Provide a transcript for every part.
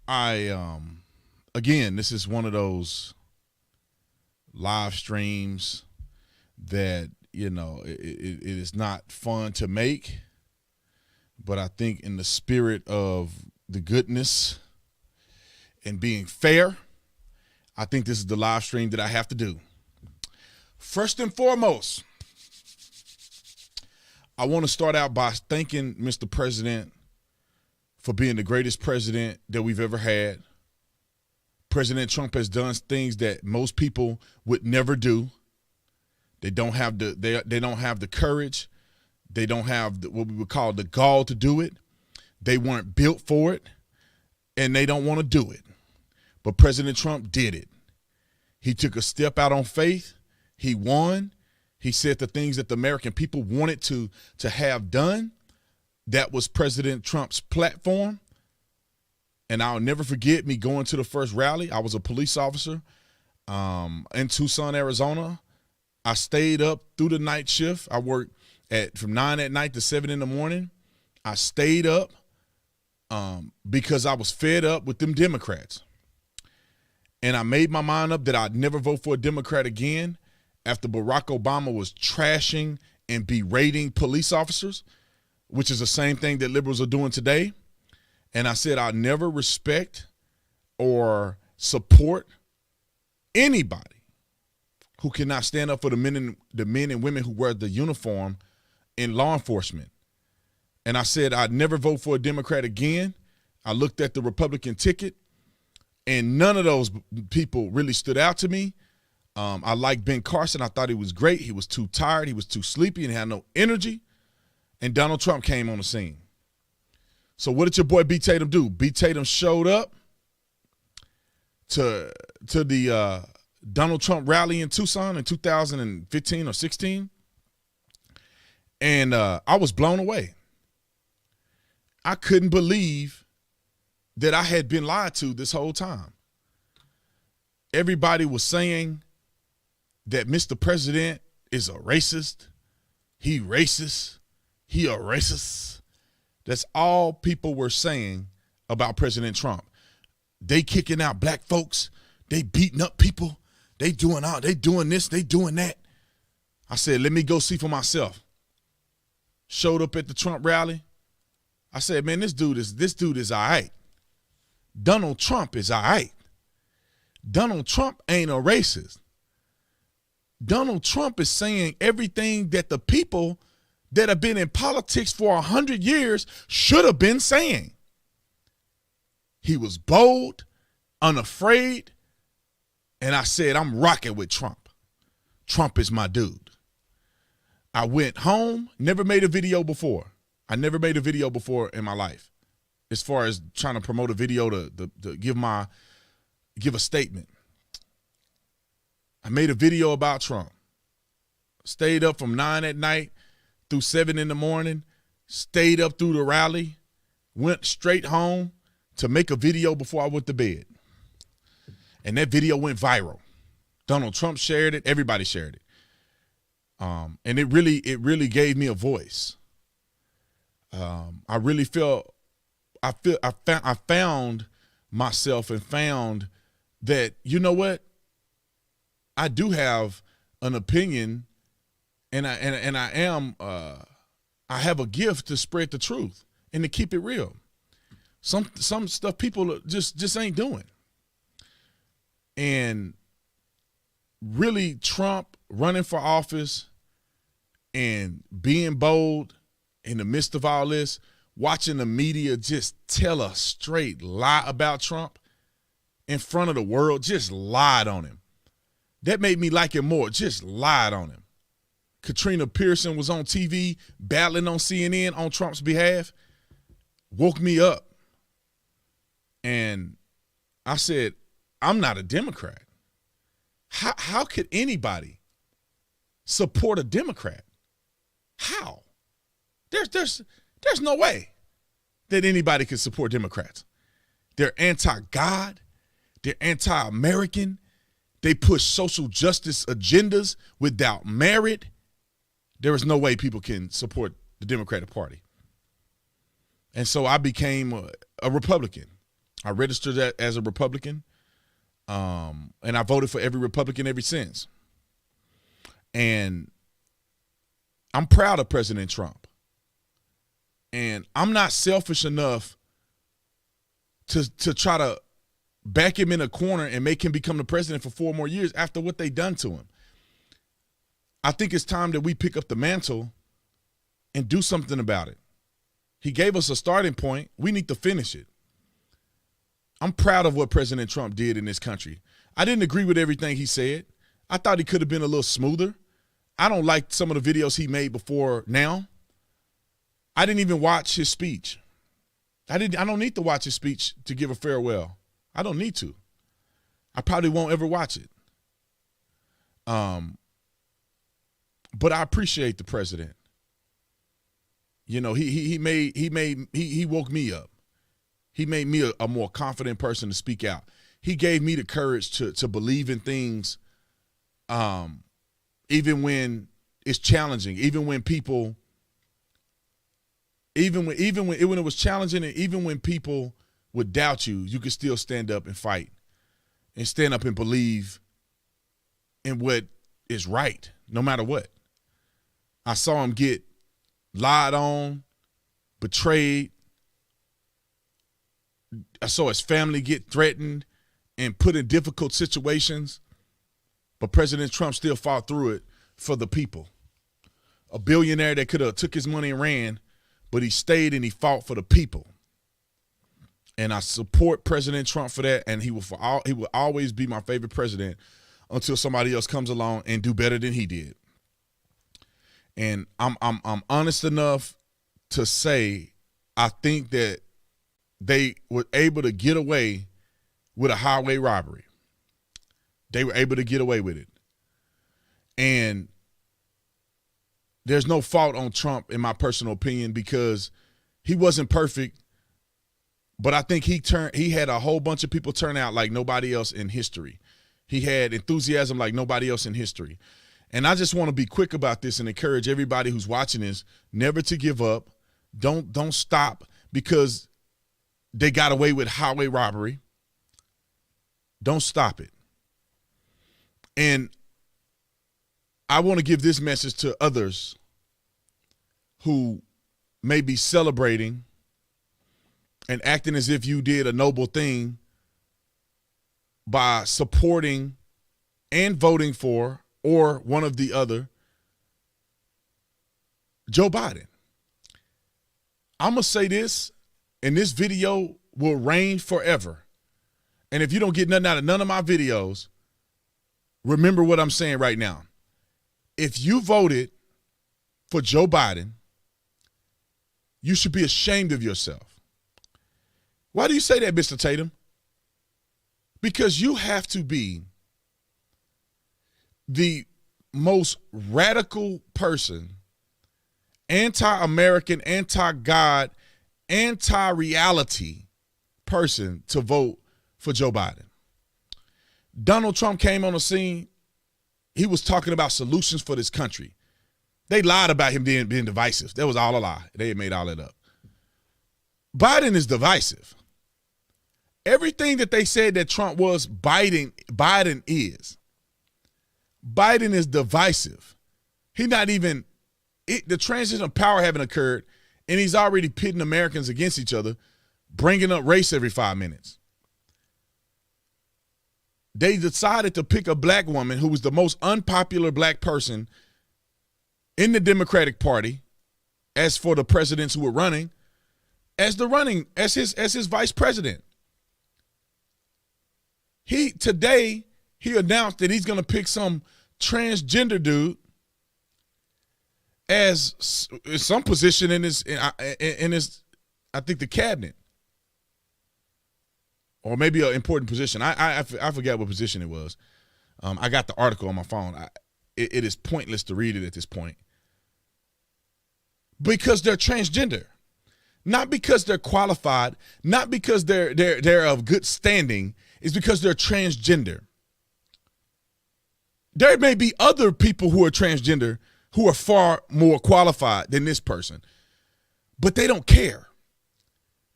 I again, this is one of those live streams that it is not fun to make, but I think in the spirit of the goodness and being fair, I think this is the live stream that I have to do. First and foremost, I want to start out by thanking Mr. President for being the greatest president that we've ever had. President Trump has done things that most people would never do. They don't have they don't have the courage. They don't have what we would call the gall to do it. They weren't built for it, and they don't want to do it. But President Trump did it. He took a step out on faith. He won. He said the things that the American people wanted to have done. That was President Trump's platform. And I'll never forget me going to the first rally. I was a police officer in Tucson, Arizona. I stayed up through the night shift. I worked from 9 at night to 7 in the morning. I stayed up because I was fed up with them Democrats. And I made my mind up that I'd never vote for a Democrat again after Barack Obama was trashing and berating police officers, which is the same thing that liberals are doing today. And I said I'll never respect or support anybody who cannot stand up for the men and women who wear the uniform in law enforcement. And I said I'd never vote for a Democrat again. I looked at the Republican ticket, and none of those people really stood out to me. I liked Ben Carson. I thought he was great. He was too tired. He was too sleepy and had no energy. And Donald Trump came on the scene. So what did your boy B. Tatum do? B. Tatum showed up to the Donald Trump rally in Tucson in 2015 or 16. And I was blown away. I couldn't believe that I had been lied to this whole time. Everybody was saying that Mr. President is a racist. He racist. He a racist. That's all people were saying about President Trump. They kicking out black folks. They beating up people. They doing this. They doing that. I said, let me go see for myself. Showed up at the Trump rally. I said, man, this dude is all right. Donald Trump is all right. Donald Trump ain't a racist. Donald Trump is saying everything that the people that have been in politics for 100 years should have been saying. He was bold, unafraid, and I said, I'm rocking with Trump. Trump is my dude. I went home, never made a video before. I never made a video before in my life as far as trying to promote a video to give a statement. I made a video about Trump. Stayed up from 9 at night through 7 in the morning, stayed up through the rally, went straight home to make a video before I went to bed. And that video went viral. Donald Trump shared it. Everybody shared it. And it really gave me a voice. I really felt, I found myself and found that, you know what? I do have an opinion. And I have a gift to spread the truth and to keep it real. Some stuff people just ain't doing. And really, Trump running for office and being bold in the midst of all this, watching the media just tell a straight lie about Trump in front of the world, just lied on him. That made me like him more, just lied on him. Katrina Pearson was on TV battling on CNN on Trump's behalf, woke me up. And I said, I'm not a Democrat. How could anybody support a Democrat? How? There's no way that anybody could support Democrats. They're anti-God. They're anti-American. They push social justice agendas without merit. There is no way people can support the Democratic Party. And so I became a Republican. I registered as a Republican, and I voted for every Republican ever since. And I'm proud of President Trump. And I'm not selfish enough to try to back him in a corner and make him become the president for 4 more years after what they done to him. I think it's time that we pick up the mantle and do something about it. He gave us a starting point. We need to finish it. I'm proud of what President Trump did in this country. I didn't agree with everything he said. I thought he could have been a little smoother. I don't like some of the videos he made before now. I didn't even watch his speech. I don't need to watch his speech to give a farewell. I don't need to. I probably won't ever watch it. But I appreciate the president. You know, he woke me up. He made me a more confident person to speak out. He gave me the courage to believe in things, even when it's challenging, even when people, even when it was challenging, and even when people would doubt you, you could still stand up and fight, and stand up and believe in what is right, no matter what. I saw him get lied on, betrayed. I saw his family get threatened and put in difficult situations, but President Trump still fought through it for the people. A billionaire that could have took his money and ran, but he stayed and he fought for the people. And I support President Trump for that, and he will always be my favorite president until somebody else comes along and do better than he did. And I'm honest enough to say I think that they were able to get away with a highway robbery. They were able to get away with it. And there's no fault on Trump, in my personal opinion, because he wasn't perfect, but I think he had a whole bunch of people turn out like nobody else in history. He had enthusiasm like nobody else in history. And I just want to be quick about this and encourage everybody who's watching this never to give up. Don't stop because they got away with highway robbery. Don't stop it. And I want to give this message to others who may be celebrating and acting as if you did a noble thing by supporting and voting for, or one of the other, Joe Biden. I'm going to say this, and this video will reign forever. And if you don't get nothing out of none of my videos, remember what I'm saying right now. If you voted for Joe Biden, you should be ashamed of yourself. Why do you say that, Mr. Tatum? Because you have to be the most radical person, anti-American, anti-God, anti-reality person to vote for Joe Biden. Donald Trump came on the scene. He was talking about solutions for this country. They lied about him being divisive. That was all a lie. They had made all that up. Biden is divisive. Everything that they said that Trump was, Biden is. Biden is divisive. He's not even, the transition of power haven't occurred, and he's already pitting Americans against each other, bringing up race every 5 minutes. They decided to pick a black woman who was the most unpopular black person in the Democratic Party, as for the presidents who were running, as his vice president. Today he announced that he's going to pick some transgender dude as some position in his I think the cabinet, or maybe an important position. I forget what position it was. I got the article on my phone. It is pointless to read it at this point because they're transgender, not because they're qualified, not because they're of good standing. It's because they're transgender. There may be other people who are transgender who are far more qualified than this person, but they don't care.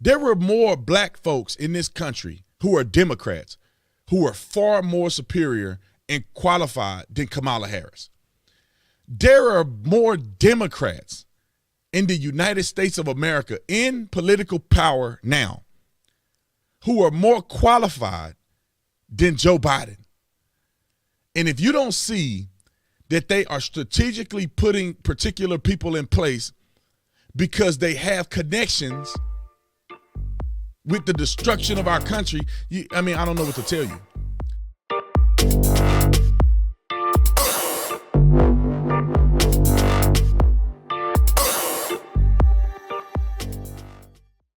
There were more black folks in this country who are Democrats who are far more superior and qualified than Kamala Harris. There are more Democrats in the United States of America in political power now who are more qualified than Joe Biden. And if you don't see that they are strategically putting particular people in place because they have connections with the destruction of our country, I don't know what to tell you.